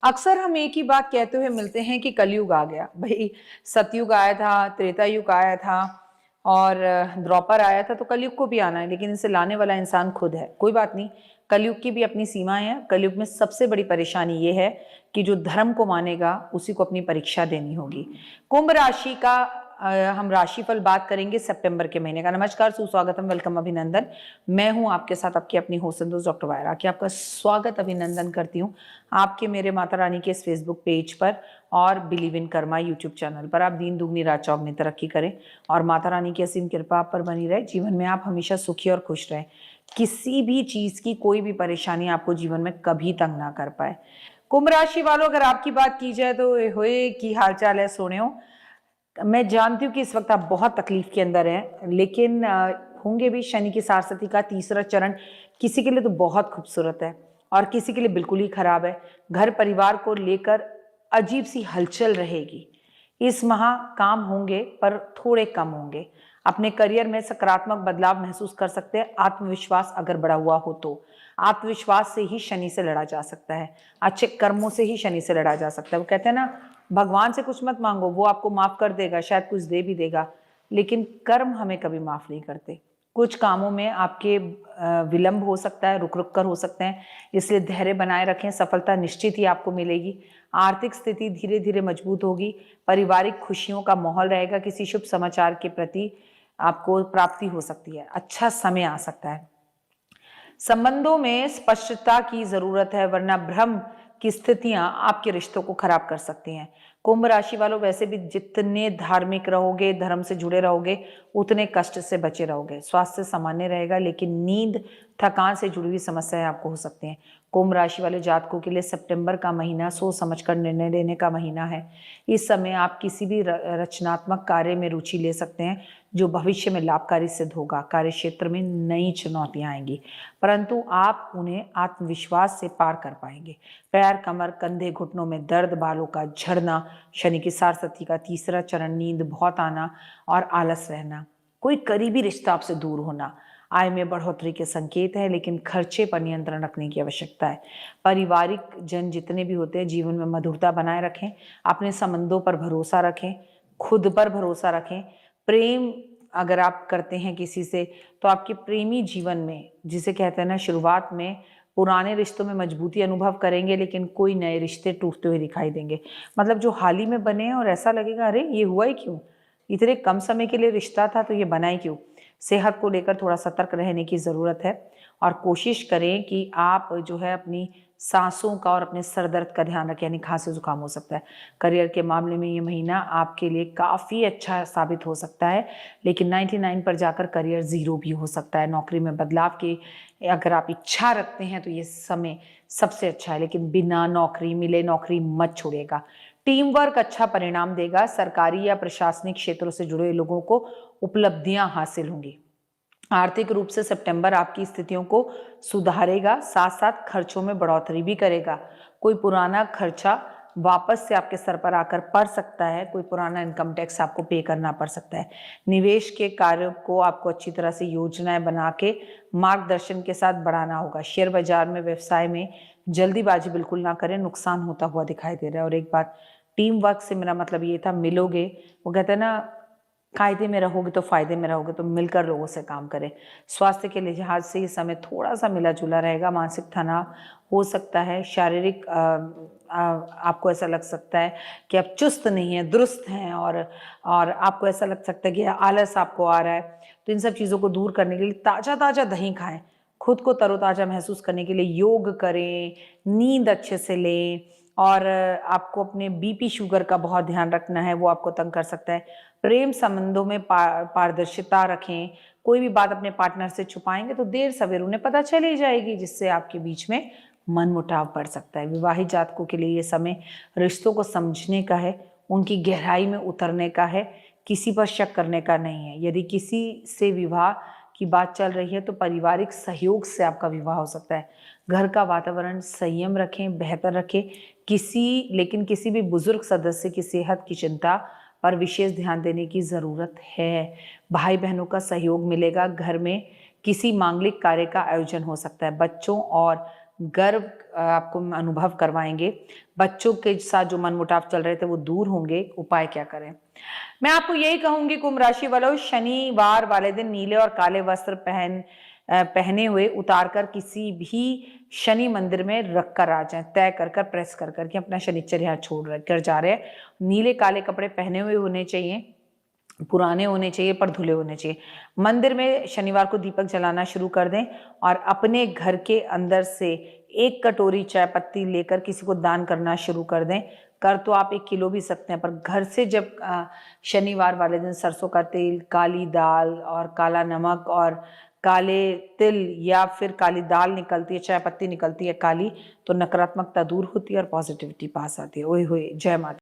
अक्सर हम एक ही बात कहते हुए मिलते हैं कि कलयुग आ गया। भई सतयुग आया था, त्रेता युग आया था और द्वापर आया था, तो कलयुग को भी आना है, लेकिन इसे लाने वाला इंसान खुद है। कोई बात नहीं, कलयुग की भी अपनी सीमाएँ हैं। कलयुग में सबसे बड़ी परेशानी ये है कि जो धर्म को मानेगा, उसी को अपनी परीक्षा देनी होगी। कुंभ राशि का हम राशिफल बात करेंगे सितंबर के महीने का। नमस्कार, सुस्वागतम, वेलकम, अभिनंदन। मैं हूँ आपके साथ आपकी अपनी होस्ट संतोष डॉक्टर वायरा की आपका स्वागत अभिनंदन करती हूँ आपके मेरे माता रानी के इस फेसबुक पेज पर और believe in Karma YouTube channel पर। आप दीन दुगनी रात चौगनी तरक्की करें और माता रानी की असीम कृपा आप पर बनी रहे। जीवन में आप हमेशा सुखी और खुश रहें। किसी भी चीज़ की कोई भी परेशानी आपको जीवन में कभी तंग ना कर पाए। कुंभ राशि वालों, अगर आपकी बात की जाए तो होए की हाल चाल है सोनियो। मैं जानती हूँ कि इस वक्त आप बहुत तकलीफ के अंदर हैं, लेकिन होंगे भी। शनि की सारस्वती का तीसरा चरण किसी के लिए तो बहुत खूबसूरत है और किसी के लिए बिल्कुल ही खराब है। घर परिवार को लेकर अजीब सी हलचल रहेगी। इस माह काम होंगे पर थोड़े कम होंगे। अपने करियर में सकारात्मक बदलाव महसूस कर सकते हैं। आत्मविश्वास अगर बढ़ा हुआ हो तो आत्मविश्वास से ही शनि से लड़ा जा सकता है। अच्छे कर्मों से ही शनि से लड़ा जा सकता है। वो कहते हैं ना, भगवान से कुछ मत मांगो, वो आपको माफ कर देगा, शायद कुछ दे भी देगा, लेकिन कर्म हमें कभी माफ नहीं करते। कुछ कामों में आपके विलंब हो सकता है, रुक रुक कर हो सकते हैं, इसलिए धैर्य बनाए रखें। सफलता निश्चित ही आपको मिलेगी। आर्थिक स्थिति धीरे धीरे मजबूत होगी। पारिवारिक खुशियों का माहौल रहेगा। किसी शुभ समाचार के प्रति आपको प्राप्ति हो सकती है। अच्छा समय आ सकता है। संबंधों में स्पष्टता की जरूरत है, वरना भ्रम की स्थितियां आपके रिश्तों को खराब कर सकती हैं। कुंभ राशि वालों, वैसे भी जितने धार्मिक रहोगे, धर्म से जुड़े रहोगे, उतने कष्ट से बचे रहोगे। स्वास्थ्य सामान्य रहेगा, लेकिन नींद, थकान से जुड़ी हुई समस्याएं आपको हो सकती हैं। कुंभ राशि वाले जातकों के लिए सितंबर का महीना सोच समझकर निर्णय लेने का महीना है। इस समय आप किसी भी रचनात्मक कार्य में रुचि ले सकते हैं, जो भविष्य में लाभकारी सिद्ध होगा। कार्य क्षेत्र में नई चुनौतियां आएंगी, परंतु आप उन्हें आत्मविश्वास से पार कर पाएंगे। पैर, कमर, कंधे, घुटनों में दर्द, बालों का झड़ना, शनि की सारस्वती का तीसरा चरण, नींद बहुत आना और आलस रहना, कोई करीबी रिश्ता आपसे दूर होना, आय में बढ़ोतरी के संकेत है, लेकिन खर्चे पर नियंत्रण रखने की आवश्यकता है। पारिवारिक जन जितने भी होते हैं, जीवन में मधुरता बनाए रखें। अपने संबंधों पर भरोसा रखें, खुद पर भरोसा रखें। प्रेम अगर आप करते हैं किसी से, तो आपके प्रेमी जीवन में, जिसे कहते हैं ना, शुरुआत में पुराने रिश्तों में मजबूती अनुभव करेंगे, लेकिन कोई नए रिश्ते टूटते हुए दिखाई देंगे। मतलब जो हाल ही में बने हैं और ऐसा लगेगा, अरे ये हुआ ही क्यों, इतने कम समय के लिए रिश्ता था तो ये बना ही क्यों। सेहत को लेकर थोड़ा सतर्क रहने की ज़रूरत है और कोशिश करें कि आप जो है अपनी सांसों का और अपने सर दर्द का ध्यान रखें, यानी खांसी जुकाम हो सकता है। करियर के मामले में ये महीना आपके लिए काफ़ी अच्छा साबित हो सकता है, लेकिन 99 पर जाकर करियर ज़ीरो भी हो सकता है। नौकरी में बदलाव की अगर आप इच्छा रखते हैं तो ये समय सबसे अच्छा है, लेकिन बिना नौकरी मिले नौकरी मत छोड़िएगा। टीम वर्क अच्छा परिणाम देगा। सरकारी या प्रशासनिक क्षेत्रों से जुड़े लोगों को उपलब्धियां हासिल होंगी। आर्थिक रूप से सितंबर आपकी स्थितियों को सुधारेगा, साथ साथ खर्चों में बढ़ोतरी भी करेगा। कोई पुराना खर्चा वापस से आपके सर पर आकर पड़ सकता है। कोई पुराना इनकम टैक्स आपको पे करना पड़ सकता है। निवेश के कार्यों को आपको अच्छी तरह से योजनाएं बना के मार्गदर्शन के साथ बढ़ाना होगा। शेयर बाजार में, व्यवसाय में जल्दीबाजी बिल्कुल ना करें, नुकसान होता हुआ दिखाई दे रहा है। और एक बात, टीम वर्क से मेरा मतलब ये था, मिलोगे, वो कहते हैं ना, कायदे में रहोगे तो फायदे में रहोगे, तो मिलकर लोगों से काम करें। स्वास्थ्य के लिहाज से ये समय थोड़ा सा मिला जुला रहेगा। मानसिक तनाव हो सकता है। शारीरिक आपको ऐसा लग सकता है कि आप चुस्त नहीं हैं, दुरुस्त हैं, और आपको ऐसा लग सकता है कि आलस आपको आ रहा है। तो इन सब चीज़ों को दूर करने के लिए ताज़ा ताज़ा दही खाएं। खुद को तरोताज़ा महसूस करने के लिए योग करें, नींद अच्छे से लें, और आपको अपने बीपी शुगर का बहुत ध्यान रखना है, वो आपको तंग कर सकता है। प्रेम संबंधों में पारदर्शिता रखें। कोई भी बात अपने पार्टनर से छुपाएंगे तो देर सवेर उन्हें पता चल ही जाएगी, जिससे आपके बीच में मनमुटाव बढ़ सकता है। विवाहित जातकों के लिए ये समय रिश्तों को समझने का है, उनकी गहराई में उतरने का है, किसी पर शक करने का नहीं है। यदि किसी से विवाह की बात चल रही है तो पारिवारिक सहयोग से आपका विवाह हो सकता है। घर का वातावरण संयम रखें, बेहतर रखें। लेकिन किसी भी बुजुर्ग सदस्य की सेहत की चिंता पर विशेष ध्यान देने की ज़रूरत है। भाई बहनों का सहयोग मिलेगा। घर में किसी मांगलिक कार्य का आयोजन हो सकता है। बच्चों और गर्व आपको अनुभव करवाएंगे। बच्चों के साथ जो मनमुटाव चल रहे थे वो दूर होंगे। उपाय क्या करें? मैं आपको यही कहूंगी कुंभ राशि वालों, शनिवार वाले दिन नीले और काले वस्त्र पहने हुए उतार कर किसी भी शनि मंदिर में रख कर आ जाए, तय कर कर प्रेस कर कर कि अपना शनिचर यहाँ छोड़ कर जा रहे हैं। नीले काले कपड़े पहने हुए होने चाहिए, पुराने होने चाहिए पर धुले होने चाहिए। मंदिर में शनिवार को दीपक जलाना शुरू कर दें और अपने घर के अंदर से 1 कटोरी चाय पत्ती लेकर किसी को दान करना शुरू कर दें। कर तो आप 1 किलो भी सकते हैं, पर घर से जब शनिवार वाले दिन सरसों का तेल, काली दाल और काला नमक और काले तिल या फिर काली दाल निकलती है, चाय पत्ती निकलती है काली, तो नकारात्मकता दूर होती है और पॉजिटिविटी पास आती है। ओए होए, जय माता।